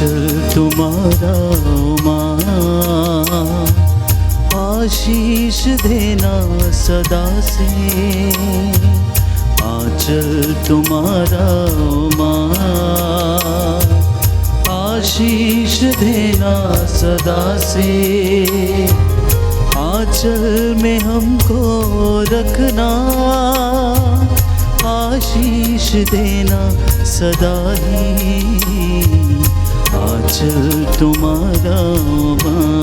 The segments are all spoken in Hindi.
आंचल तुम्हारा माँ, आशीष देना सदा से। आंचल तुम्हारा माँ, आशीष देना सदा से। आंचल में हमको रखना, आशीष देना सदा ही। आंचल तुम्हारा माँ।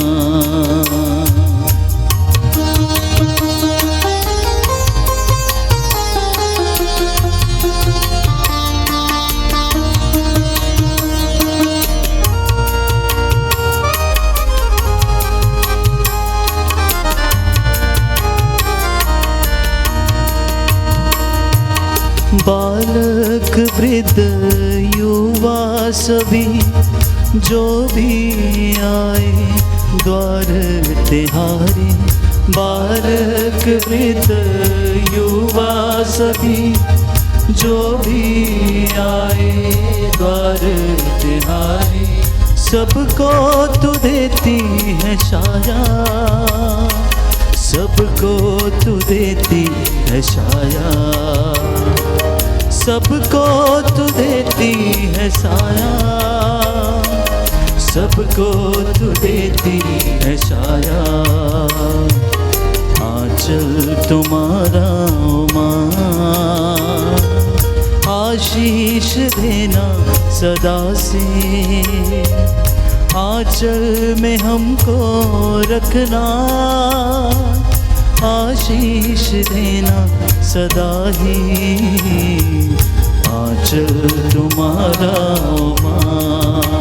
बालक वृद्ध युवा सभी जो भी आए द्वार तिहारे। बालक वृद्ध युवा सभी जो भी आए द्वार तिहारे। सबको तू देती है छाया, सबको तू देती है छाया। सबको तू देती है साया, सबको तू देती है छाया। आंचल तुम्हारा माँ, आशीष देना सदा से। आंचल में हमको रखना, आशीष देना सदा ही। आंचल तुम्हारा माँ,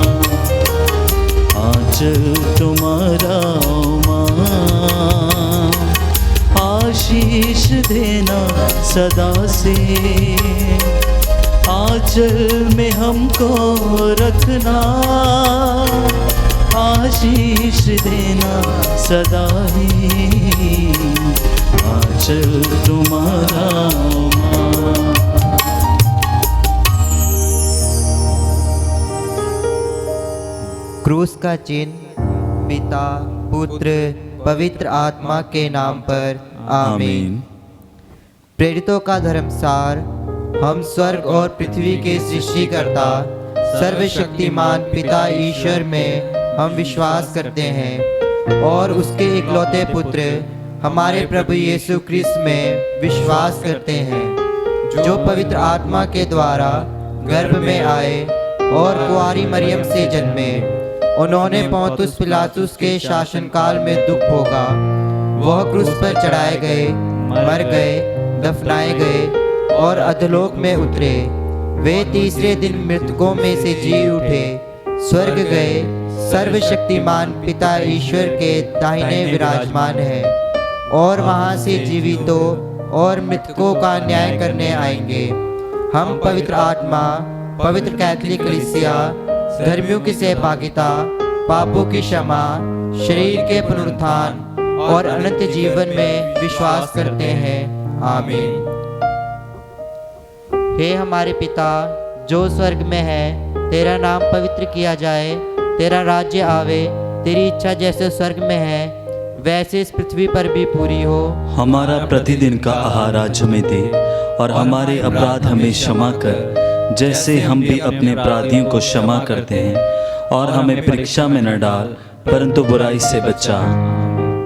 आंचल तुम्हारा माँ, आशीष देना सदा से। आंचल में हमको रखना, आशीष देना सदा ही। आंचल तुम्हारा माँ। क्रूस का चिन्ह पिता पुत्र पवित्र आत्मा के नाम पर आमीन। प्रेरितों का धर्मसार। हम स्वर्ग और पृथ्वी के सृष्टिकर्ता सर्वशक्तिमान पिता ईश्वर में हम विश्वास करते हैं और उसके इकलौते पुत्र हमारे प्रभु यीशु क्रिस्त में विश्वास करते हैं, जो पवित्र आत्मा के द्वारा गर्भ में आए और कुंवारी मरियम से जन्मे। उन्होंने पोंतुस पिलातुस के शासनकाल में दुख भोगा। वह क्रूस पर चढ़ाए गए, मर गए, दफनाए गए और अधोलोक में उतरे। वे तीसरे दिन मृतकों में से जी उठे, स्वर्ग गए, सर्वशक्तिमान पिता ईश्वर के दाहिने विराजमान है और वहां से जीवितों और मृतकों का न्याय करने आएंगे। हम पवित्र आत्मा, पवित्र कैथोलिक कलीसिया, धर्मियों की सहभागिता, पापों की क्षमा, शरीर के पुनरुत्थान और अनंत जीवन में विश्वास करते हैं। आमीन। हे हमारे पिता जो स्वर्ग में है, तेरा नाम पवित्र किया जाए, तेरा राज्य आवे, तेरी इच्छा जैसे स्वर्ग में है वैसे इस पृथ्वी पर भी पूरी हो। हमारा प्रतिदिन का आहार आज हमें दे और हमारे अपराध हमें क्षमा कर, जैसे हम भी अपने अपराधियों को क्षमा करते हैं। और हमें परीक्षा में न डाल, परंतु बुराई से बचा।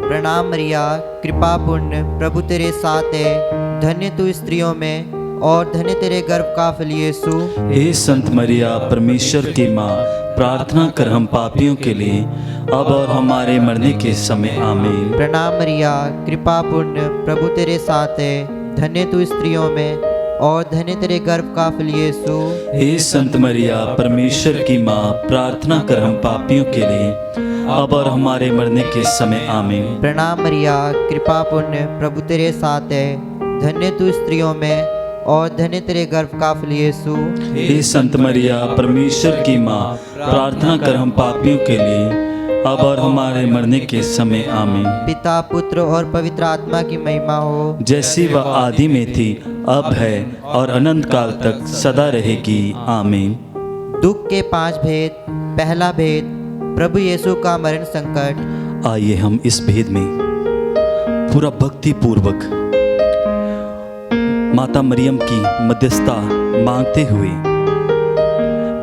प्रणाम मरिया, कृपा पुण्य प्रभु तेरे साथ है, धन्य तू स्त्रियों में और धन्य तेरे गर्भ का फल यीशु। हे संत मरिया परमेश्वर की माँ, प्रार्थना कर हम पापियों के लिए अब और हमारे मरने के समय। आमीन। प्रणाम मरिया, कृपा पुण्य प्रभु तेरे साथ है, धन्य तू स्त्रियों में और धन्य तेरे गर्भ का फल यीशु। हे संत मरिया परमेश्वर की माँ, प्रार्थना कर हम पापियों के लिए अब और हमारे मरने के समय। आमीन। प्रणाम मरिया, कृपा पुण्य प्रभु तेरे साथ है, धन्य तू स्त्रियों में और धन्य तेरे गर्भ का फल यीशु। हे संत मरिया परमेश्वर की माँ, प्रार्थना कर हम पापियों के लिए अब और हमारे मरने के समय। आमीन। पिता पुत्र और पवित्र आत्मा की महिमा हो, जैसी वह आदि में थी, अब है और अनंत काल तक सदा रहेगी। आमीन। दुख के 5 भेद। पहला भेद, प्रभु यीशु का मरण संकट। आइए हम इस भेद में पूरा भक्ति पूर्वक माता मरियम की मध्यस्थता मांगते हुए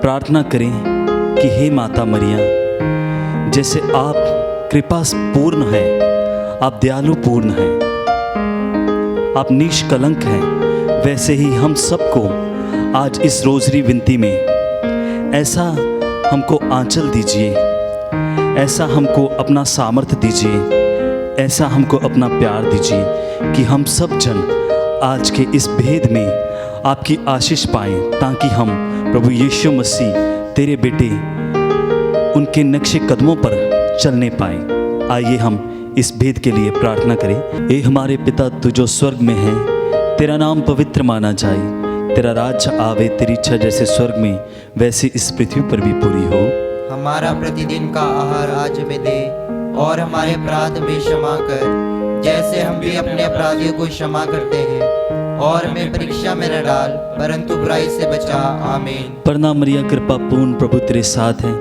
प्रार्थना करें कि हे माता मरियम, जैसे आप कृपा पूर्ण हैं, आप दयालु पूर्ण हैं, आप निष्कलंक हैं, वैसे ही हम सबको आज इस रोजरी विनती में ऐसा हमको आंचल दीजिए, ऐसा हमको अपना सामर्थ्य दीजिए, ऐसा हमको अपना प्यार दीजिए कि हम सब जन आज के इस भेद में आपकी आशीष पाएं, ताकि हम प्रभु यीशु मसीह तेरे बेटे उनके नक्शे कदमों पर चलने पाएं। आइए हम इस भेद के लिए प्रार्थना करें। ए हमारे पिता, तू जो स्वर्ग में है, तेरा नाम पवित्र माना जाए, तेरा राज्य आवे, तेरी इच्छा जैसे स्वर्ग में वैसे इस पृथ्वी पर भी पूरी हो। हमारा प्रतिदिन का आहार आज हमें दे, और हमारे अपराध में क्षमा कर, जैसे हम भी अपने अपराधियों को क्षमा करते हैं, और हमें परीक्षा में न डाल, परंतु बुराई से बचा। आमीन। प्रणाम मरिया, कृपा पूर्ण, प्रभु तेरे साथ है,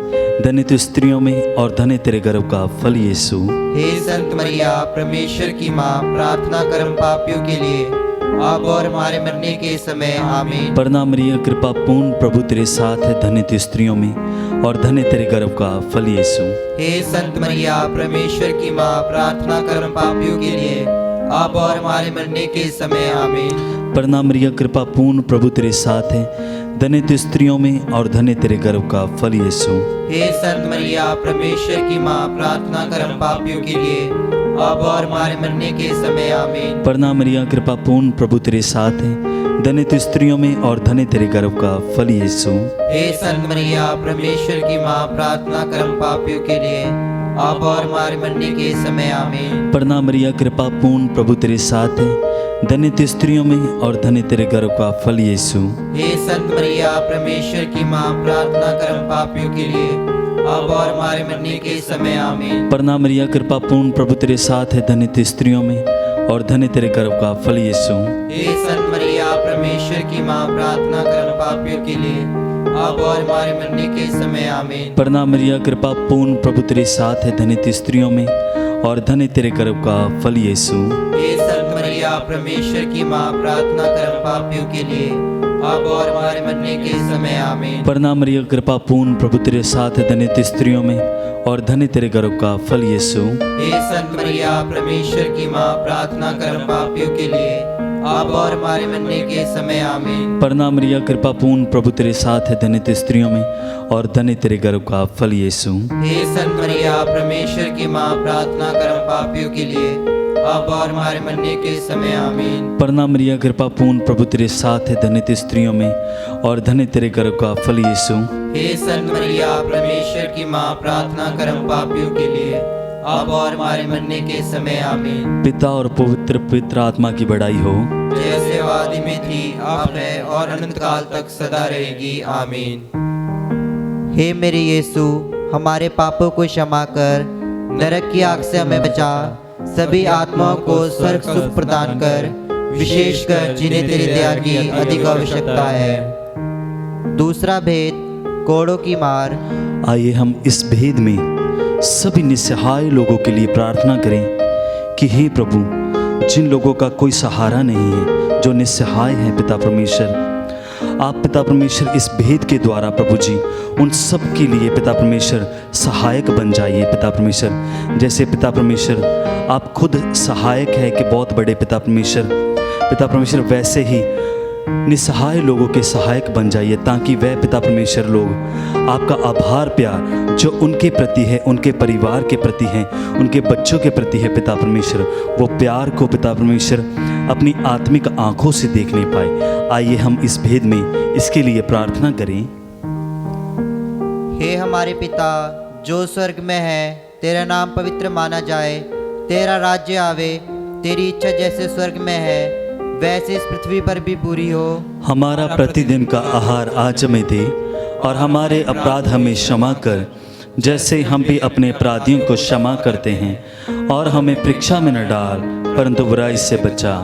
धन्य तू स्त्रियों में और धन्य तेरे गर्भ का फल यीशु। हे संत मरिया, परमेश्वर की माँ, प्रार्थना कर हम पापियों के लिए, अब और हमारे मरने के समय। आमीन। प्रणाम मरिया, कृपा पूर्ण, प्रभु तेरे साथ है, धन्य तू स्त्रियों में और धन्य तेरे गर्भ का फल यीशु। हे संत मरिया, परमेश्वर की माँ, प्रार्थना कर हम पापियों के लिए, अब और हमारे मरने के समय। आमीन। प्रणाम मरिया, कृपा पूर्ण, प्रभु तेरे साथ है, धन्य तू स्त्रियों में और धन्य तेरे गर्भ का फल यीशु। हे संत मरिया, परमेश्वर की माँ, प्रार्थना कर हम पापियों के लिए, अब और हमारे मरने के समय। आमीन। प्रणाम मरिया, कृपा पूर्ण, प्रभु तेरे साथ है, धन्य तू स्त्रियों में और धन्य तेरे गर्भ का फल यीशु। हे संत मरिया, परमेश्वर की माँ, प्रार्थना कर हम पापियों के लिए, अब और हमारे मरने के समय। आमीन। प्रणाम मरिया, कृपा पूर्ण, प्रभु तेरे साथ है, धन्य तू स्त्रियों में और धन्य तेरे गर्भ का फल यीशु। हे संत मरिया, परमेश्वर की माँ, प्रार्थना कर हम पापियों के लिए, अब और हमारे मरने के समय। आमीन। प्रणाम मरिया, कृपा पूर्ण, प्रभु तेरे साथ है, धन्य तू स्त्रियों में और धन्य तेरे गर्भ का फल यीशु। हे संत मरिया, परमेश्वर की माँ, प्रार्थना कर हम पापियों के लिए, अब और हमारे मरने के समय। आमीन। प्रणाम मरिया, कृपा पूर्ण, प्रभु तेरे साथ है, धन्य तू स्त्रियों में और धन्य तेरे गर्भ का फल यीशु। हे संत मरिया, परमेश्वर की माँ, प्रार्थना कर हम पापियों के लिए, अब और हमारे मरने के समय। आमीन। प्रणाम मरिया, कृपा पूर्ण, प्रभु तेरे साथ है, धन्य तू स्त्रियों में और धन्य तेरे गर्भ का फल यीशु। हे संत मरिया, परमेश्वर की माँ, प्रार्थना कर हम पापियों के लिए, अब और हमारे मरने के समय। आमीन। प्रणाम मरिया, कृपा पूर्ण, प्रभु तेरे साथ है, धन्य तू स्त्रियों में और धन्य तेरे गर्भ का फल यीशु। हे संत मरिया, परमेश्वर की माँ, प्रार्थना कर हम पापियों के लिए, अब और हमारे मरने के समय। आमीन। प्रणाम मरिया, कृपा पूर्ण, प्रभु तेरे साथ है, धन्य तू स्त्रियों में और धन्य तेरे गर्भ का फल यीशु। हे संत मरिया, परमेश्वर की माँ, प्रार्थना कर हम पापियों के लिए, अब और हमारे मरने के समय। आमीन। पिता और पवित्र आत्मा की बड़ाई हो, जैसे आदि में थी, अब है और अनंत काल तक सदा रहेगी। आमीन। हे मेरे यीशु, हमारे पापों को क्षमा कर, नरक की आग से हमें बचा, सभी आत्माओं को स्वर्ग सुख प्रदान कर, विशेषकर जिन्हें तेरी दया की अधिक आवश्यकता है। दूसरा भेद, कोड़ों की मार। आइए हम इस भेद में सभी निस्सहाय लोगों के लिए प्रार्थना करें कि हे प्रभु, जिन लोगों का कोई सहारा नहीं है, जो निस्सहाय हैं, पिता परमेश्वर, आप पिता परमेश्वर इस भेद के द्वारा प्रभु जी उन सब के लिए पिता परमेश्वर सहायक बन जाइए। पिता परमेश्वर, जैसे पिता परमेश्वर आप खुद सहायक है कि बहुत बड़े पिता परमेश्वर वैसे ही निस्सहाय लोगों के सहायक बन जाइए, ताकि वह पिता परमेश्वर लोग आपका आभार प्यार जो उनके प्रति है, उनके परिवार के प्रति है, उनके बच्चों के प्रति है पिता परमेश्वर, वो प्यार को पिता परमेश्वर अपनी आत्मिक आंखों से देख नहीं पाए। आइए हम इस भेद में इसके लिए प्रार्थना करें। हे हमारे पिता जो स्वर्ग में है, तेरा नाम पवित्र माना जाए, तेरा राज्य आवे, तेरी इच्छा जैसे स्वर्ग में है वैसे इस पृथ्वी पर भी पूरी हो। हमारा प्रतिदिन का आहार आज हमें दे, और हमारे अपराध हमें क्षमा कर, जैसे हम भी अपने अपराधियों को क्षमा करते हैं, और हमें परीक्षा में न डाल, परंतु बुराई से बचा।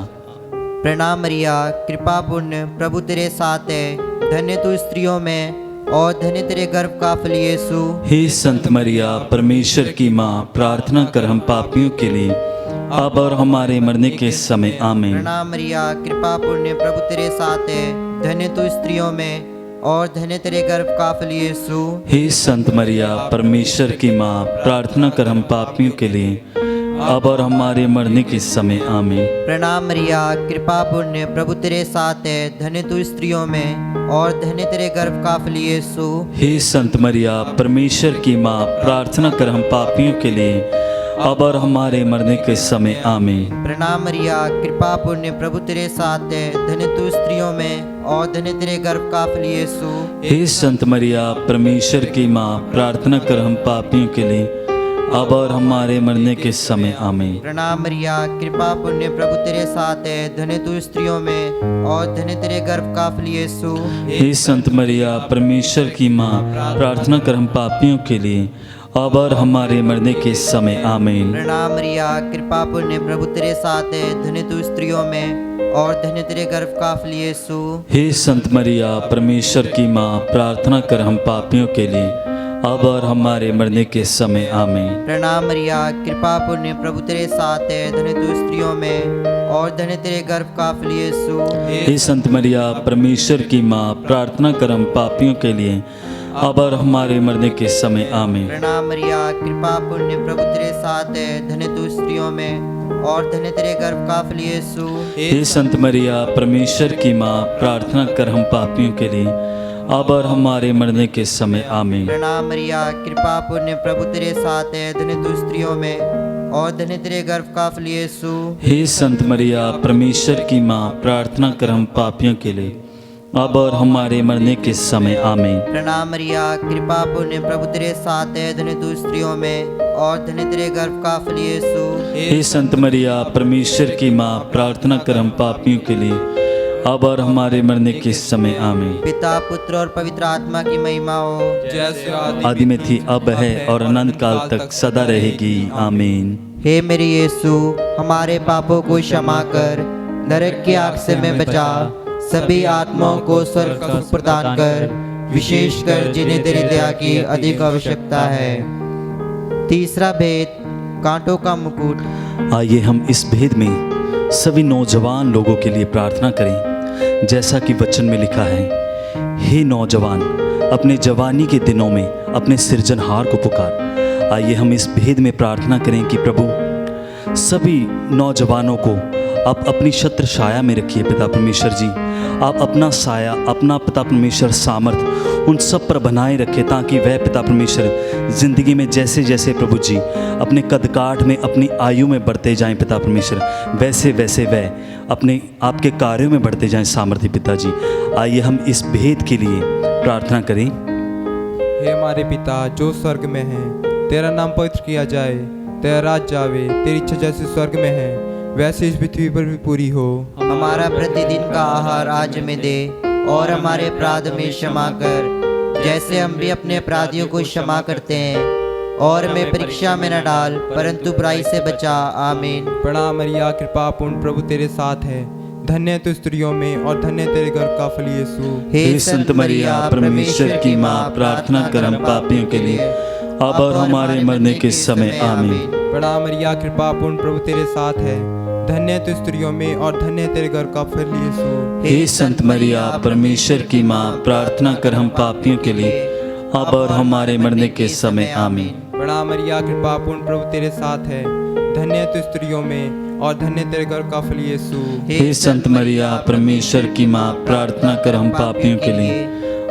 प्रणाम मरिया, कृपा पूर्ण, प्रभु तेरे साथ है, धन्य तू स्त्रियों में और धन्य तेरे गर्भ का फल यीशु। हे संत मरिया परमेश्वर की माँ, प्रार्थना कर हम पापियों के लिए अब और हमारे मरने के समय आमीन। प्रणाम मरिया, कृपा पुण्य प्रभु तेरे साथ है, धन्य तू स्त्रियों में और धन्य तेरे गर्भ का फल यीशु। हे संत मरिया परमेश्वर की माँ, प्रार्थना कर हम पापियों के लिए अब और हमारे मरने के समय आमीन। प्रणाम मरिया, कृपा पुण्य प्रभु तेरे साथ है, धन्य तू स्त्रियों में और धन्य तेरे गर्भ का फल यीशु। हे संत मरिया परमेश्वर की माँ, प्रार्थना कर हम पापियों के लिए अब और हमारे मरने के समय आमीन। प्रणाम मरिया, कृपा पुण्य प्रभु तेरे साथ है, धन्य तू स्त्रियों में और धन्य तेरे गर्भ का फल यीशु। हे संत मरिया परमेश्वर की माँ, प्रार्थना कर हम पापियों के लिए अब और हमारे मरने के समय आमीन। प्रणाम मरिया, कृपा पुण्य प्रभु तेरे साथ है, धन्य तू स्त्रियों में और धन्य तेरे गर्भ का फल यीशु। हे संत मरिया परमेश्वर की माँ, प्रार्थना कर हम पापियों के लिए अब और हमारे मरने के समय आमीन। प्रणाम मरिया, कृपा पुण्य प्रभु तेरे साथ है, धन्य तू स्त्रियों में और धन्य तेरे गर्भ का फल यीशु। हे संत मरिया परमेश्वर की माँ, प्रार्थना कर हम पापियों के लिए अब और हमारे मरने के समय आमीन। प्रणाम मरिया, कृपा पुण्य प्रभु तेरे साथ है, धन्य तू स्त्रियों में और धन्य तेरे गर्भ का फल यीशु। हे संत मरिया परमेश्वर की माँ, प्रार्थना कर हम पापियों के लिए अब और हमारे मरने के समय आमीन। प्रणाम मरिया, कृपा पुण्य प्रभु तेरे साथ है, धन्य तू स्त्रियों में और धन्य तेरे गर्भ का फल यीशु। हे संत मरिया परमेश्वर की माँ, प्रार्थना कर हम पापियों के लिए अब और हमारे मरने के समय आमीन। प्रणाम मरिया, कृपा पुण्य प्रभु तेरे साथ है, धन्य तू स्त्रियों में और धन्य तेरे गर्भ का फल यीशु। हे संत मरिया परमेश्वर की माँ, प्रार्थना कर हम पापियों के लिए अब और हमारे मरने के समय आमीन। प्रणाम मरिया, कृपा पुण्य प्रभु तेरे साथ है, धन्य तू स्त्रियों में और धन्य तेरे गर्भ का फल यीशु। हे संत मरिया परमेश्वर की माँ, प्रार्थना कर हम पापियों के लिए अब और हमारे मरने के समय आमीन। पिता पुत्र और पवित्र आत्मा की महिमा हो, जैसे आदि में थी, अब है और अनंत काल तक सदा रहेगी आमीन। हे मेरे यीशु, हमारे पापों को क्षमा कर, नरक की आग से मैं बचा, सभी आत्माओं को स्वर्ग का सुख प्रदान कर, विशेषकर जिन्हें तेरी दया की अधिक आवश्यकता है। तीसरा भेद, कांटों का मुकुट। आइए हम इस भेद में सभी नौजवान लोगों के लिए प्रार्थना करें। जैसा कि वचन में लिखा है, हे नौजवान, अपने जवानी के दिनों में अपने सृजनहार को पुकार। आइए हम इस भेद में प्रार्थना करें कि प्रभु सभी नौजवानों को आप अपनी छत्र छाया में रखिए। पिता परमेश्वर जी, आप अपना साया, अपना पिता परमेश्वर सामर्थ उन सब पर बनाए रखे, ताकि वह पिता परमेश्वर जिंदगी में जैसे जैसे प्रभु जी अपने कदकाठ में, अपनी आयु में बढ़ते जाएं पिता परमेश्वर, वैसे वैसे वह अपने आपके कार्यों में बढ़ते जाएं सामर्थ्य पिता जी। आइए हम इस भेद के लिए प्रार्थना करें। हे हमारे पिता जो स्वर्ग में है, तेरा नाम पवित्र किया जाए, तेरा राज्य आवे, तेरी इच्छा जैसे स्वर्ग में है वैसे इस पृथ्वी पर भी पूरी हो। हमारा प्रतिदिन का आहार आज हमें दे और हमारे अपराध में क्षमा कर, जैसे हम भी अपने अपराधियों को क्षमा करते हैं, और हमें परीक्षा में न डाल परंतु बुराई से बचा। आमीन। प्रणाम मरिया, कृपा पूर्ण प्रभु तेरे साथ है, धन्य तू स्त्रियों में और धन्य तेरे गर्भ का फल यीशु। हे संत मरिया परमेश्वर की माँ, प्रार्थना कर हम पापियों के लिए अब और हमारे मरने के समय आमीन। प्रणाम मरिया, कृपा पूर्ण प्रभु तेरे साथ है, धन्य तू स्त्रियों में और धन्य तेरे गर्भ का फल यीशु। हे संत मरिया परमेश्वर की माँ, प्रार्थना कर हम पापियों के लिए अब और हमारे मरने के समय आमीन। प्रणाम मरिया, कृपा पूर्ण प्रभु तेरे साथ है, धन्य तू स्त्रियों में और धन्य तेरे गर्भ का फल यीशु। हे संत मरिया परमेश्वर की माँ, प्रार्थना कर हम पापियों के लिए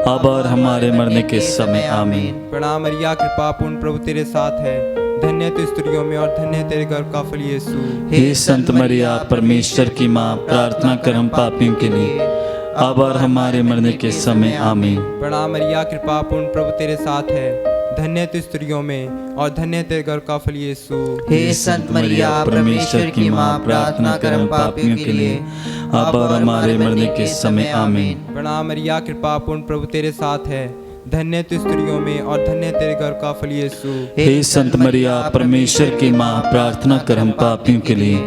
अब और हमारे मरने के समय आमीन। प्रणाम मरिया, कृपा पूर्ण प्रभु तेरे साथ है, धन्य तू स्त्रियों में और धन्य तेरे गर्भ का फल यीशु। हे संत मरिया परमेश्वर की माँ, प्रार्थना कर हम पापियों के लिए अब और हमारे मरने के समय आमीन। प्रणाम मरिया, कृपा पूर्ण प्रभु तेरे साथ है, धन्य तू स्त्रियों में और धन्य तेरे गर्भ का फल यीशु। हे संत मरिया परमेश्वर की माँ, प्रार्थना कर हम पापियों के लिए अब और हमारे मरने के समय आमीन। प्रणाम मरिया, कृपा पूर्ण प्रभु तेरे साथ है, धन्य तू स्त्रियों में और धन्य तेरे गर्भ का फल यीशु। हे संत मरिया परमेश्वर की माँ, प्रार्थना कर हम पापियों के लिए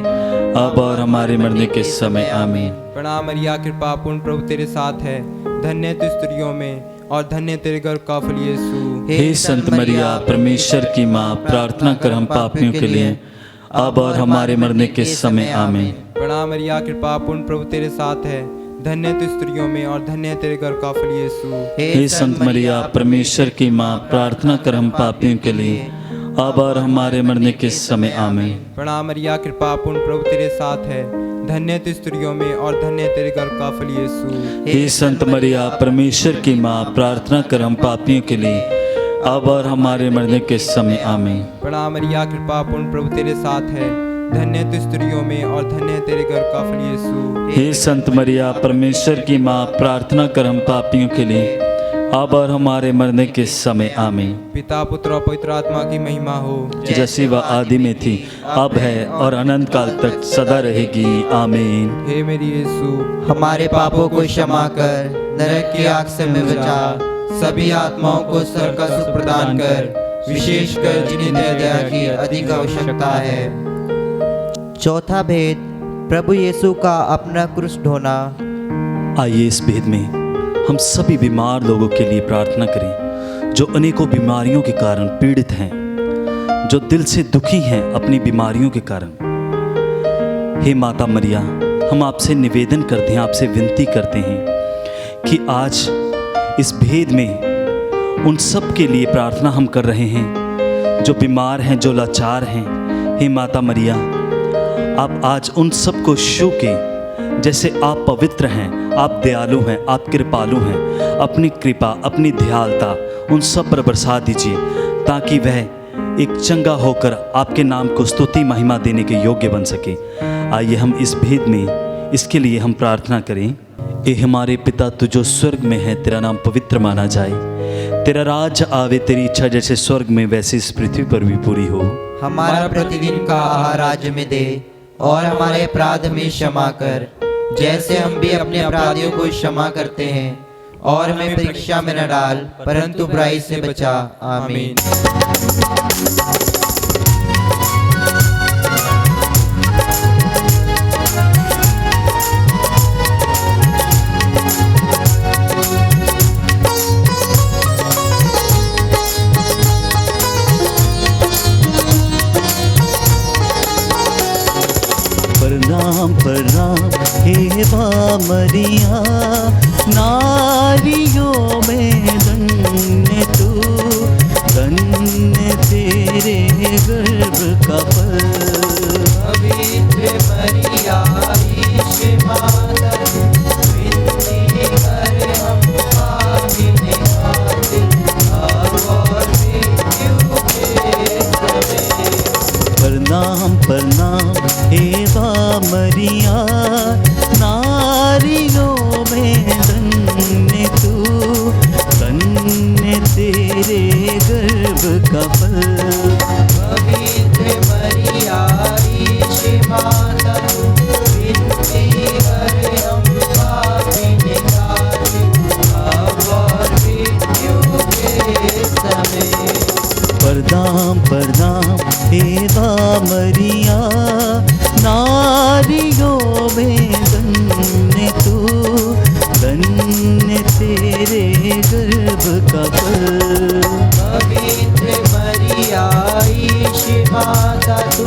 अब और हमारे मरने के समय आमीन। प्रणाम मरिया, कृपा पूर्ण प्रभु तेरे साथ है, धन्य तू स्त्रियों में और धन्य तेरे गर्भ का फल यीशु। हे संत मरिया परमेश्वर की माँ, प्रार्थना कर हम पापियों के लिए अब और हमारे मरने के समय आमीन। प्रणाम मरिया, कृपा पूर्ण, प्रभु तेरे साथ है, धन्य तू स्त्रियों में और धन्य तेरे गर्भ का फल यीशु। हे संत मरिया परमेश्वर की माँ, प्रार्थना कर हम पापियों के लिए अब और हमारे मरने के समय आमीन। प्रणाम मरिया, कृपा पूर्ण, प्रभु तेरे साथ है, धन्य तू स्त्रियों में और धन्य तेरे गर्भ का फल यीशु। हे संत मरिया परमेश्वर की माँ, प्रार्थना कर हम पापियों के लिए अब और हमारे मरने के समय आमीन। प्रणाम मरिया, कृपा पूर्ण, प्रभु तेरे साथ है, धन्य तू स्त्रियों में और धन्य तेरे गर्भ का फल यीशु। हे संत मरिया परमेश्वर की माँ, प्रार्थना कर हम पापियों के लिए अब और हमारे मरने के समय आमीन। पिता पुत्र और पवित्र आत्मा की महिमा हो, जैसी वह आदि में थी, अब है और अनंत काल तक सदा रहेगी आमीन। हे मेरी यीशु, हमारे पापों को क्षमा कर, नरक की आग से हमें बचा, सभी आत्माओं को स्वर्ग का सुख प्रदान कर, विशेषकर जिन्हें दया की अधिक आवश्यकता है। चौथा भेद, प्रभु यीशु का अपना क्रूस ढोना। आइए इस भेद में हम सभी बीमार लोगों के लिए प्रार्थना करें जो अनेकों बीमारियों के कारण पीड़ित हैं, जो दिल से दुखी हैं अपनी बीमारियों के कारण। हे माता मरिया, हम आपसे निवेदन करते हैं, आपसे विनती करते हैं कि आज इस भेद में उन सब के लिए प्रार्थना हम कर रहे हैं जो बीमार हैं, जो लाचार हैं। हे माता मरिया, आप आज उन सब को छू के, जैसे आप पवित्र हैं, आप दयालु हैं, आप कृपालु हैं, अपनी कृपा, अपनी दयालुता उन सब पर बरसा दीजिए ताकि वह एक चंगा होकर आपके नाम को स्तुति महिमा देने के योग्य बन सके। आइए हम इस भेद में इसके लिए हम प्रार्थना करें। ए हमारे पिता, तू जो स्वर्ग में है, तेरा नाम पवित्र माना जाए, तेरा राज्य आवे, तेरी इच्छा जैसे स्वर्ग में वैसे इस पृथ्वी पर भी पूरी हो। हमारा प्रतिदिन का आहार आज में दे, और हमारे अपराध में क्षमा कर, जैसे हम भी अपने अपराधियों को क्षमा करते हैं, और हमें परीक्षा में न डाल, परंतु बुराई से बचा। आमीन। प्रणाम प्रणाम हे माँ मरिया, नारियों में धन्य तू, धन्य तेरे गर्भ का फल। पवित्र मरिया ईश माता, विनती कर हम पापियों खातिर, अब और मृत्यु के समय। प्रणाम प्रणाम हे माँ मरिया, नारियों में धन्य तू, धन्य तेरे गर्भ का फल। पवित्र मरिया ईश माता, विनती कर हम पापियों खातिर, अब और मृत्यु के समय। प्रणाम प्रणाम हे माँ मरिया, नारियों में धन्य तू, धन्य तेरे गर्भ का फल। पवित्र मरिया ईश माता, तू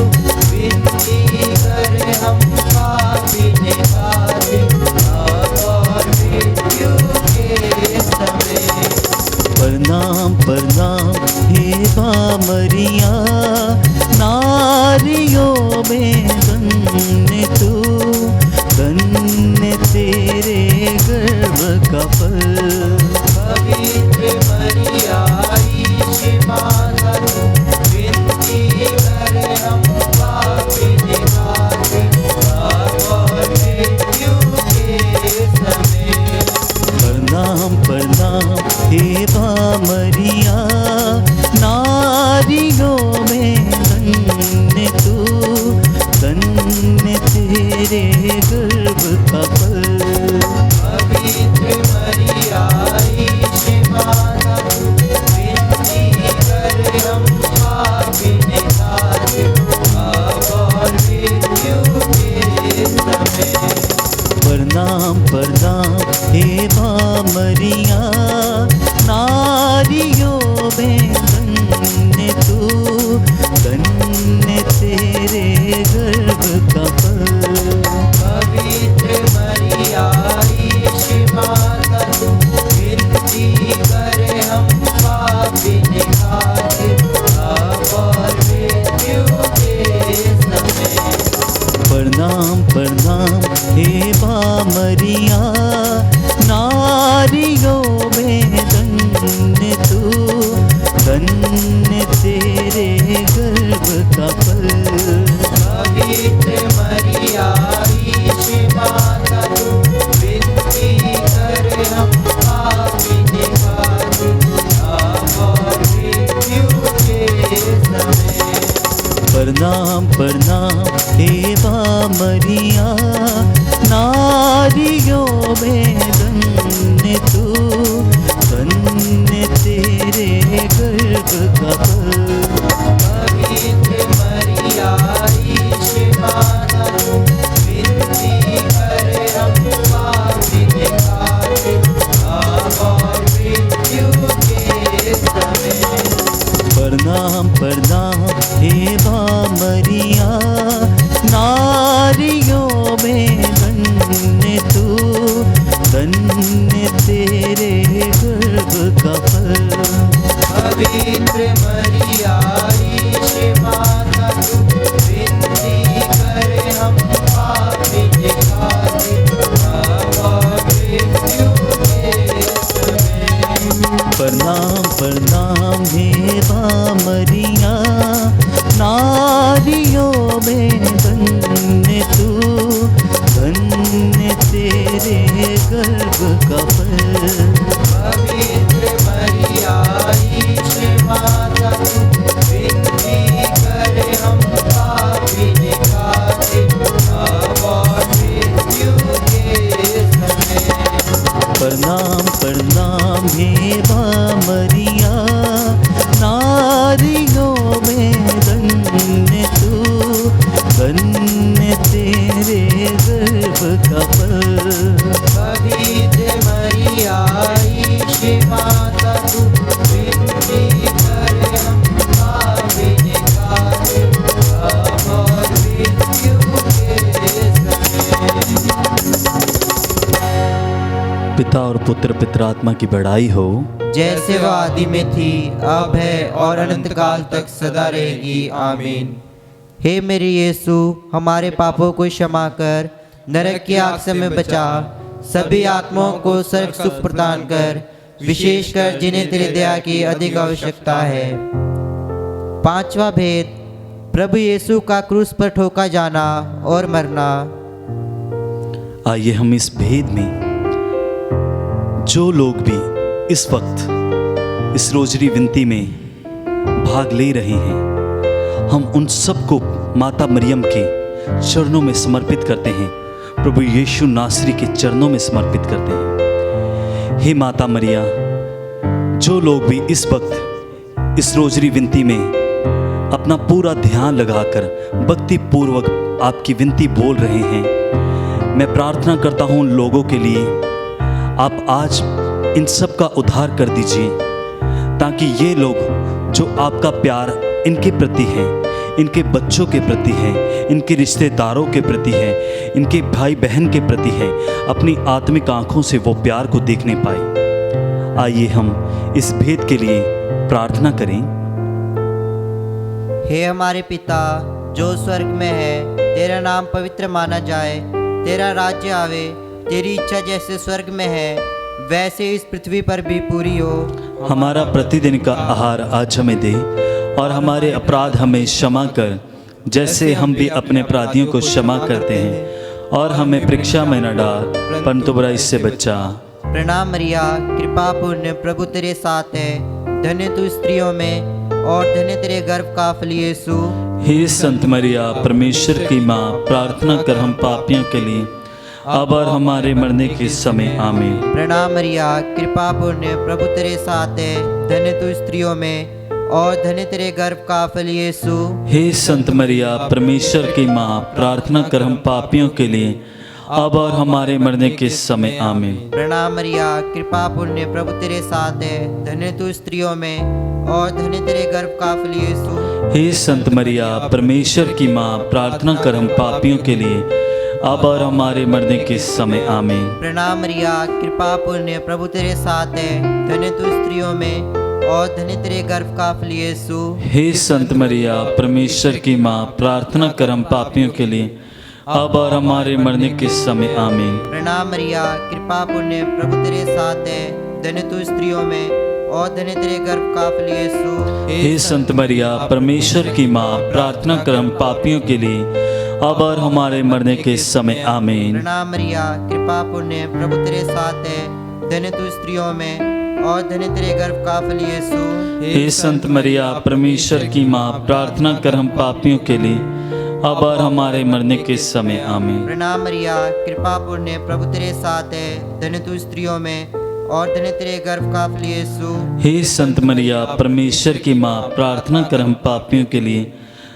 विनती कर हम पापियों खातिर, अब और मृत्यु के समय। प्रणाम प्रणाम हे माँ मरिया, नारियों में धन्य तू, धन्य तेरे गर्भ का फल। पवित्र मरिया ईश माता, तू विनती कर हम पापियों खातिर, अब और मृत्यु के समय। प्रणाम प्रणाम हे माँ मरिया, नारियों में धन्य तू, धन्य तेरे गर्भ का फल। पवित्र मरिया में धन्य तू, धन्य तेरे गर्भ का फल। पवित्र मरिया ईश माता तू, विनती करे हम पापियों खातिर, अब और मृत्यु के समय। प्रणाम प्रणाम हे माँ मरिया, नारियों में धन्य तू, धन्य तेरे गर्भ का फल। पवित्र मरिया ईश माता तू, विनती करे हम पापियों खातिर, अब और मृत्यु के समय। प्रणाम प्रणाम हे माँ मरिया, नारियों में धन्य तू, धन्य तेरे गर्भ का फल। पवित्र मरिया ईश माता तू, विनती करे हम पापियों खातिर, अब और मृत्यु के समय। प्रणाम प्रणाम हे माँ मरिया, नारियों में धन्य तू, धन्य तेरे गर्भ का फल। पवित्र मरिया ईश माता तू, विनती करे हम पापियों खातिर, अब और मृत्यु के समय। प्रणाम प्रणाम हे माँ मरिया, नारियों में धन्य तू, धन्य तेरे गर्भ का फल। पवित्र मरिया ईश माता तू, विनती करे हम पापियों खातिर, अब और मृत्यु के समय। प्रणाम प्रणाम हे माँ मरिया, नारियों में धन्य तू, धन्य तेरे गर्भ का फल। पवित्र मरिया ईश माता तू, विनती करे हम पापियों खातिर, अब और मृत्यु के समय। पिता और पुत्र पितरात्मा की बड़ाई हो, जैसे वह आदि में थी, अब है और अनंत काल तक सदा रहेगी। आमीन। हे मेरे यीशु, हमारे पापों को क्षमा कर, नरक की आग से हमें बचा, सभी आत्माओं को स्वर्ग सुख प्रदान कर, विशेषकर जिन्हें तेरे दया की अधिक आवश्यकता है। पांचवा भेद, प्रभु यीशु का क्रूस पर ठोका जाना और मरना। आइए हम इस भेद में जो लोग भी इस वक्त इस रोजरी विनती में भाग ले रहे हैं, हम उन सबको माता मरियम के चरणों में समर्पित करते हैं, प्रभु यीशु नासरी के चरणों में समर्पित करते हैं। हे माता मरिया, जो लोग भी इस वक्त इस रोजरी विनती में अपना पूरा ध्यान लगाकर भक्ति पूर्वक आपकी विनती बोल रहे हैं, मैं प्रार्थना करता हूँ उन लोगों के लिए, आप आज इन सब का उद्धार कर दीजिए, ताकि ये लोग जो आपका प्यार इनके प्रति है, इनके बच्चों के प्रति है, इनके रिश्तेदारों के प्रति है, इनके भाई बहन के प्रति है, अपनी आत्मिक आंखों से वो प्यार को देखने पाए। आइए हम इस भेद के लिए प्रार्थना करें। हे हमारे पिता जो स्वर्ग में है, तेरा नाम पवित्र माना जाए, तेरा राज्य आवे, तेरी इच्छा जैसे स्वर्ग में है वैसे इस पृथ्वी पर भी पूरी हो। हमारा प्रतिदिन का आहार आज हमें दे, और हमारे अपराध हमें क्षमा कर, जैसे हम भी अपने अपराधियों को क्षमा करते हैं, और हमें परीक्षा में न डाल, परंतु बुराई से बचा। प्रणाम मरिया, कृपा पूर्ण, प्रभु तेरे साथ है, धन्य तू स्त्रियों में और धन्य तेरे गर्भ का फल यीशु। हे संत मरिया, परमेश्वर की माँ, प्रार्थना कर हम पापियों के लिए, अब और हमारे मरने के समय। आमीन। प्रणाम मरिया, कृपा पूर्ण, प्रभु तेरे साथ है, धन्य तू स्त्रियों में और धन्य तेरे गर्भ का फल यीशु। हे संत मरिया, परमेश्वर की माँ, प्रार्थना कर हम पापियों के लिए, अब और हमारे मरने के समय। आमीन। प्रणाम मरिया, कृपा पुण्य, प्रभु तेरे साथ है, धन्य तू स्त्रियों में और धन्य तेरे गर्भ का फल यीशु। हे संत मरिया परमेश्वर की माँ, प्रार्थना कर हम पापियों के लिए, अब और हमारे मरने के समय आमीन। प्रणाम मरिया, कृपा पुण्य प्रभु तेरे साथ है, धन्य तू स्त्रियों में और धन्य तेरे गर्भ का फल यीशु। हे संत मरिया परमेश्वर की माँ, प्रार्थना कर हम पापियों के लिए, अब और हमारे मरने के समय आमीन। प्रणाम मरिया, कृपा पुण्य प्रभु तेरे साथ है, धन्य तू स्त्रियों में और धन्य तेरे गर्भ का फल यीशु। हे संत मरिया परमेश्वर की माँ, प्रार्थना कर हम पापियों के लिए, अब और हमारे मरने के समय आमीन। प्रणाम मरिया, कृपा पुण्य प्रभु तेरे साथ है, धन्य तू स्त्रियों में और धन्य तेरे गर्भ का फल यीशु। हे संत मरिया परमेश्वर की माँ, प्रार्थना कर हम पापियों के लिए, अब और हमारे मरने के समय आमीन। प्रणाम मरिया, कृपा पुण्य प्रभु तेरे साथ है, धन्य तू स्त्रियों में और धन्य तेरे गर्भ का फल यीशु। हे संत मरिया परमेश्वर की माँ, प्रार्थना कर हम पापियों के लिए,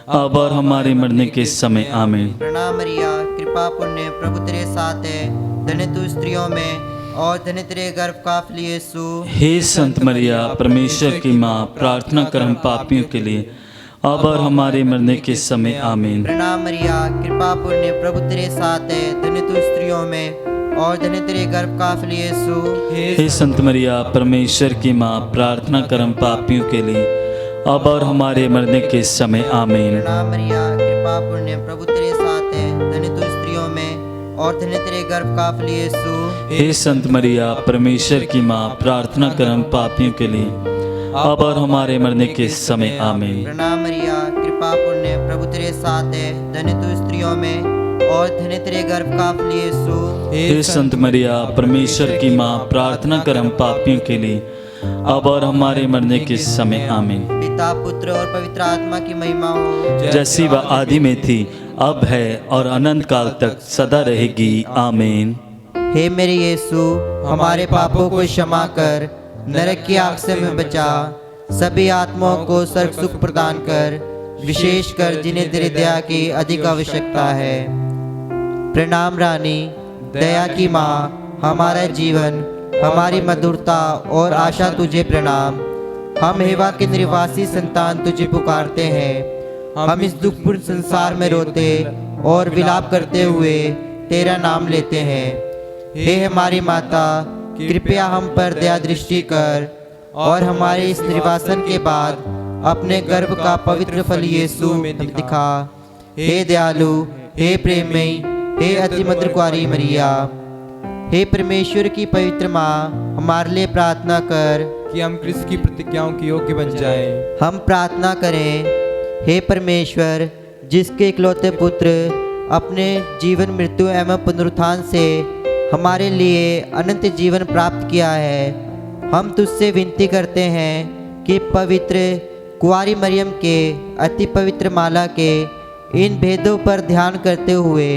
अब और हमारे मरने के समय आमीन। प्रणाम मरिया, कृपा पुण्य प्रभु तेरे साथ है, धन्य तू स्त्रियों में और धन्य तेरे गर्भ का फल यीशु। हे संत मरिया परमेश्वर की माँ, प्रार्थना कर हम पापियों के लिए, अब और हमारे मरने के समय आमीन। प्रणाम मरिया, कृपा पुण्य प्रभु तेरे साथ है, धन्य तू स्त्रियों में और धन्य तेरे गर्भ का फल यीशु। हे संत मरिया परमेश्वर की माँ, प्रार्थना कर हम पापियों के लिए, अब और हमारे मरने के समय आमीन। प्रणाम मरिया, कृपा पुण्य प्रभु तेरे साथ है, धन्य तू स्त्रियों में और धन्य तेरे गर्भ का फल यीशु। हे संत मरिया परमेश्वर की माँ, प्रार्थना कर हम पापियों के लिए, अब और हमारे मरने के समय आमीन। प्रणाम मरिया, कृपा पुण्य प्रभु तेरे साथ है, धन्य तू स्त्रियों में और धन्य तेरे गर्भ का फल यीशु। हे संत मरिया परमेश्वर की माँ, प्रार्थना कर हम पापियों के लिए, अब और हमारे मरने के समय आमीन। पिता पुत्र और पवित्र आत्मा की महिमा हो, जैसी वह आदि में थी, अब है और अनंत काल तक सदा रहेगी आमीन। हे मेरे यीशु, हमारे पापों को क्षमा कर, नरक की आग से हमें बचा, सभी आत्माओं को स्वर्ग सुख प्रदान कर, विशेष कर जिन्हें तेरी दया की अधिक आवश्यकता है। प्रणाम रानी, दया की माँ, हमारा जीवन, हमारी मधुरता और आशा तुझे प्रणाम। हम हेवा के निर्वासी संतान तुझे पुकारते हैं, हम इस दुखपूर्ण संसार में रोते और विलाप करते हुए तेरा नाम लेते हैं। हे हमारी माता, कृपया हम पर दया दृष्टि कर और हमारे इस निर्वासन के बाद अपने गर्भ का पवित्र फल यीशु में दिखा। हे दयालु, हे प्रेममयी, हे अति मधुर कुंवारी मरिया, हे परमेश्वर की पवित्र माँ, हमारे लिए प्रार्थना कर कि हम क्रिस्त की प्रतिज्ञाओं के योग्य बन जाएं। हम प्रार्थना करें। हे परमेश्वर, जिसके इकलौते पुत्र अपने जीवन मृत्यु एवं पुनरुत्थान से हमारे लिए अनंत जीवन प्राप्त किया है, हम तुझसे विनती करते हैं कि पवित्र कुंवारी मरियम के अति पवित्र माला के इन भेदों पर ध्यान करते हुए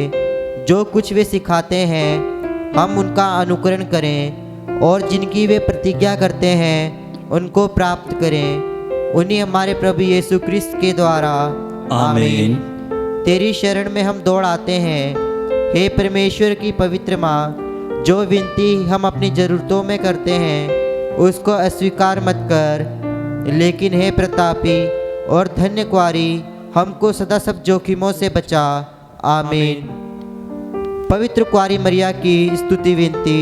जो कुछ वे सिखाते हैं, हम उनका अनुकरण करें और जिनकी वे प्रतिज्ञा करते हैं उनको प्राप्त करें। उन्हीं हमारे प्रभु यीशु क्रिस्त के द्वारा आमीन। तेरी शरण में हम दौड़ आते हैं। हे परमेश्वर की पवित्र माँ, जो विनती हम अपनी ज़रूरतों में करते हैं उसको अस्वीकार मत कर, लेकिन हे प्रतापी और धन्य कुंवारी, हमको सदा सब जोखिमों से बचा। आमीन। पवित्र कुंवारी मरिया की स्तुति विनती।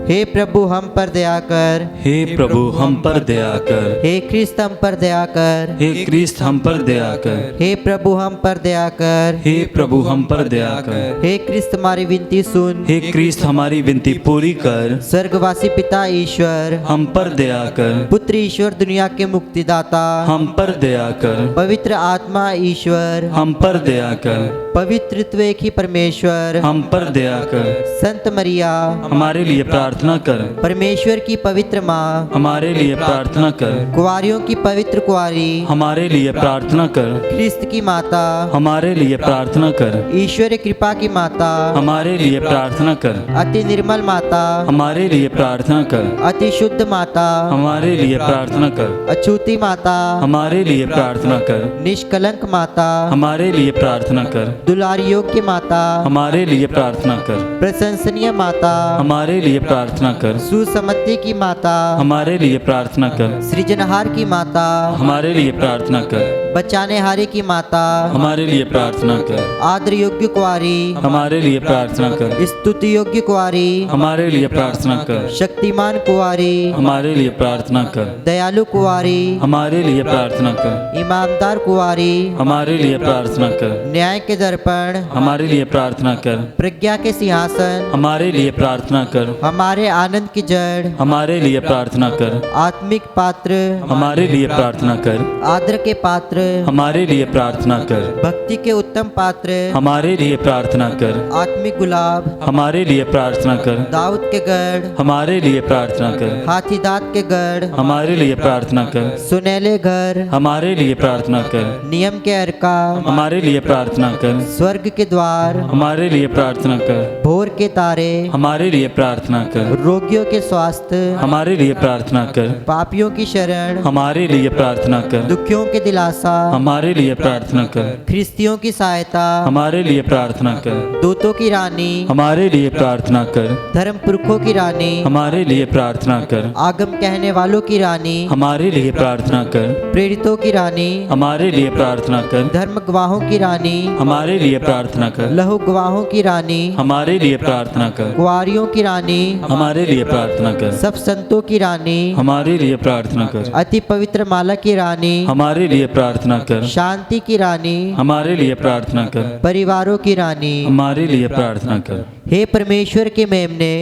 हे प्रभु हम पर दया कर, हे प्रभु हम पर दया कर, हे ख्रिस्त हम पर दया कर, हे क्रिस्त हम पर दया कर, हे प्रभु हम पर दया कर, हे प्रभु हम पर दया कर, हे ख्रिस्त हमारी विनती सुन, हे क्रिस्त हमारी विनती पूरी कर, स्वर्गवासी पिता ईश्वर, हम पर दया कर, पुत्र ईश्वर दुनिया के मुक्तिदाता, हम पर दया कर, पवित्र आत्मा ईश्वर, हम पर दया कर, पवित्रत्व एक ही परमेश्वर, हम पर दया कर, संत मरिया, हमारे लिए प्रार्थना कर, परमेश्वर की पवित्र माँ, हमारे लिए प्रार्थना कर, कुंवारियों की पवित्र कुंवारी, हमारे लिए प्रार्थना कर, ख्रिस्त की माता, हमारे लिए प्रार्थना कर, ईश्वर कृपा की माता, हमारे लिए प्रार्थना कर, अति निर्मल माता, हमारे लिए प्रार्थना कर, अति शुद्ध माता, हमारे लिए प्रार्थना कर, अछूती माता, हमारे लिए प्रार्थना कर, निष्कलंक माता, हमारे लिए प्रार्थना कर, दुलारी योग्य माता, हमारे लिए प्रार्थना कर, प्रशंसनीय माता, हमारे लिए प्रार्थना प्रार्थना कर। सुसमति की माता, हमारे लिए प्रार्थना कर। सृजनहार की माता, हमारे लिए प्रार्थना कर। बचाने हारे की माता, हमारे लिए प्रार्थना कर। आदर योग्य कुंवारी, हमारे लिए प्रार्थना कर। स्तुति योग्य कुंवारी, हमारे लिए प्रार्थना कर। शक्तिमान कुंवारी, हमारे लिए प्रार्थना कर। दयालु कुंवारी, हमारे लिए प्रार्थना कर। ईमानदार कुंवारी, हमारे लिए प्रार्थना कर। न्याय के दर्पण, हमारे लिए प्रार्थना कर। प्रज्ञा के सिंहासन, हमारे लिए प्रार्थना कर। हमारे आनंद की जड़, हमारे लिए प्रार्थना कर। आत्मिक पात्र, हमारे लिए प्रार्थना कर। आदर के पात्र, हमारे लिए प्रार्थना कर। भक्ति के उत्तम पात्र, हमारे लिए प्रार्थना कर। आत्मिक गुलाब, हमारे लिए प्रार्थना कर। दाऊद के गढ़, हमारे लिए प्रार्थना कर। हाथी दांत के गढ़, हमारे लिए प्रार्थना कर। सुनहले घर, हमारे लिए प्रार्थना कर। नियम के अर्का, हमारे लिए प्रार्थना कर। स्वर्ग के द्वार, हमारे लिए प्रार्थना कर। भोर के तारे, हमारे लिए प्रार्थना कर। रोगियों के स्वास्थ्य, हमारे लिए प्रार्थना कर। पापियों की शरण, हमारे लिए प्रार्थना कर। दुखियों के दिलासा, हमारे लिए प्रार्थना कर। ख्रिस्तियों की सहायता, हमारे लिए प्रार्थना कर। दूतों की रानी, हमारे लिए प्रार्थना कर। धर्म पुरखों की रानी, हमारे लिए प्रार्थना कर। आगम कहने वालों की रानी, हमारे लिए प्रार्थना कर। प्रेरितों की रानी, हमारे लिए प्रार्थना कर। धर्म गवाहों की रानी, हमारे लिए प्रार्थना कर। लहू गवाहों की रानी, हमारे लिए प्रार्थना कर। कुंवारियों की रानी, हमारे लिए प्रार्थना कर। सब संतों की रानी, हमारे लिए प्रार्थना कर। अति पवित्र माला की रानी, हमारे लिए प्रार्थना कर। शांति की रानी, हमारे लिए प्रार्थना कर। परिवारों की रानी, हमारे लिए प्रार्थना कर। हे परमेश्वर के मेमने,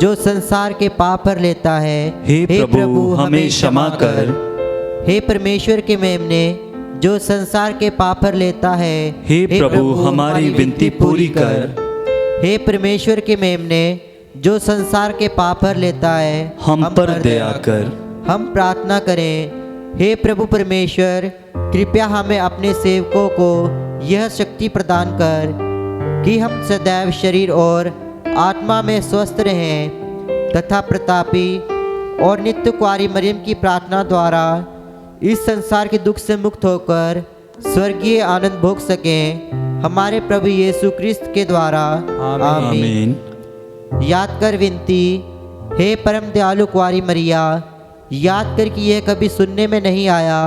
जो संसार के पाप भर लेता है, हे प्रभु हमें क्षमा कर। हे परमेश्वर के मेमने, जो संसार के पाप भर लेता है, हे प्रभु हमारी विनती पूरी कर। हे परमेश्वर के मेमने, जो संसार के पाप भर लेता है, हम पर दया कर। हम प्रार्थना करें। हे प्रभु परमेश्वर, कृपया हमें अपने सेवकों को यह शक्ति प्रदान कर कि हम सदैव शरीर और आत्मा में स्वस्थ रहें तथा प्रतापी और नित्य कुंवारी मरियम की प्रार्थना द्वारा इस संसार के दुख से मुक्त होकर स्वर्गीय आनंद भोग सकें, हमारे प्रभु यीशु क्रिस्त के द्वारा। आमीन। याद कर विनती। हे परम दयालु कुंवारी मरिया, याद कर कि यह कभी सुनने में नहीं आया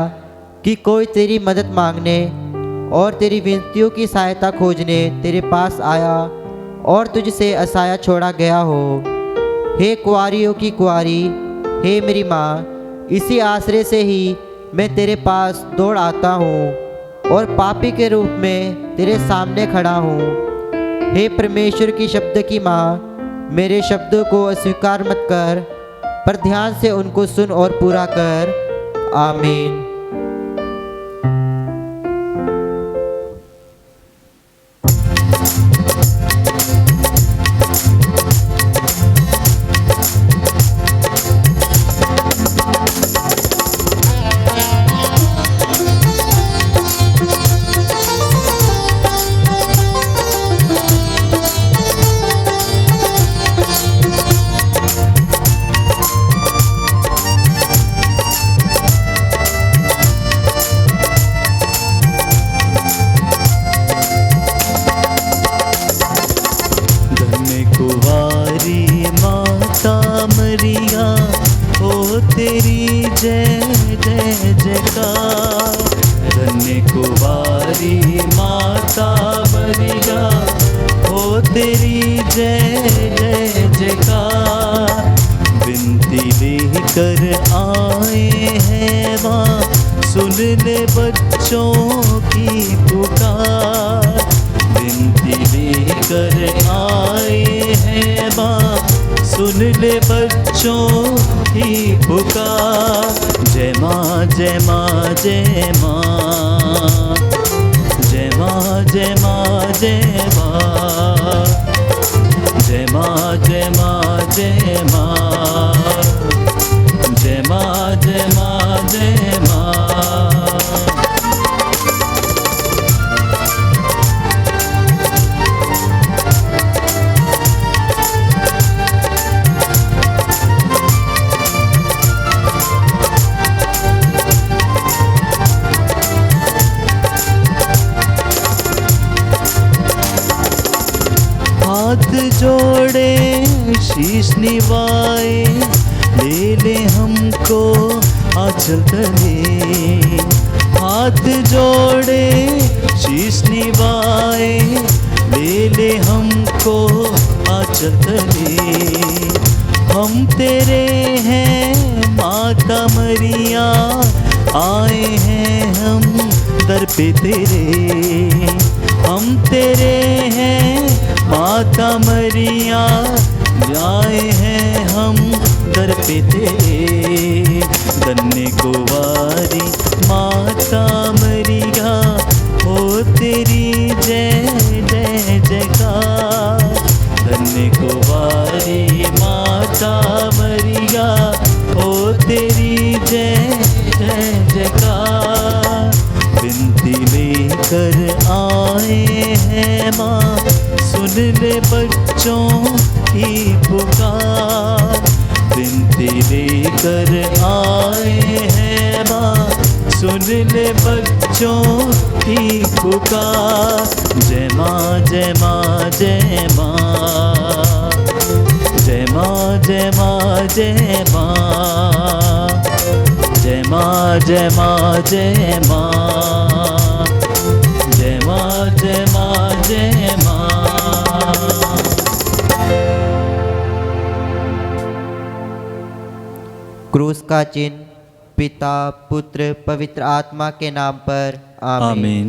कि कोई तेरी मदद मांगने और तेरी विनतियों की सहायता खोजने तेरे पास आया और तुझसे असहाय छोड़ा गया हो। हे कुंवारियों की कुंवारी, हे मेरी माँ, इसी आश्रय से ही मैं तेरे पास दौड़ आता हूँ और पापी के रूप में तेरे सामने खड़ा हूँ। हे परमेश्वर की शब्द की माँ, मेरे शब्दों को अस्वीकार मत कर, पर ध्यान से उनको सुन और पूरा कर। आमीन। शीश निवाए ले ले हमको आंचल तले, हाथ जोड़े शीश निवाए ले ले हमको आंचल तले। हम तेरे हैं माता मरिया, आए हैं हम दर पे तेरे। हम तेरे हैं माता मरिया, आए हैं हम दर पे तेरे। धन्य कुंवारी माता मरिया, हो तेरी जय जय जयकार। धन्य कुंवारी माता मरिया, हो तेरी जय जय जयकार। विनती लेकर आए हैं माँ, सुन ले बच्चों की पुकार। विनती लेकर आए हैं माँ, सुन ले बच्चों की पुकार। जय माँ जय माँ जय माँ, जय माँ जय माँ जय माँ, जय माँ जय माँ जय माँ, जय माँ जय माँ जय माँ। क्रूस का चिन्ह पिता पुत्र पवित्र आत्मा के नाम पर आमीन। आमीन।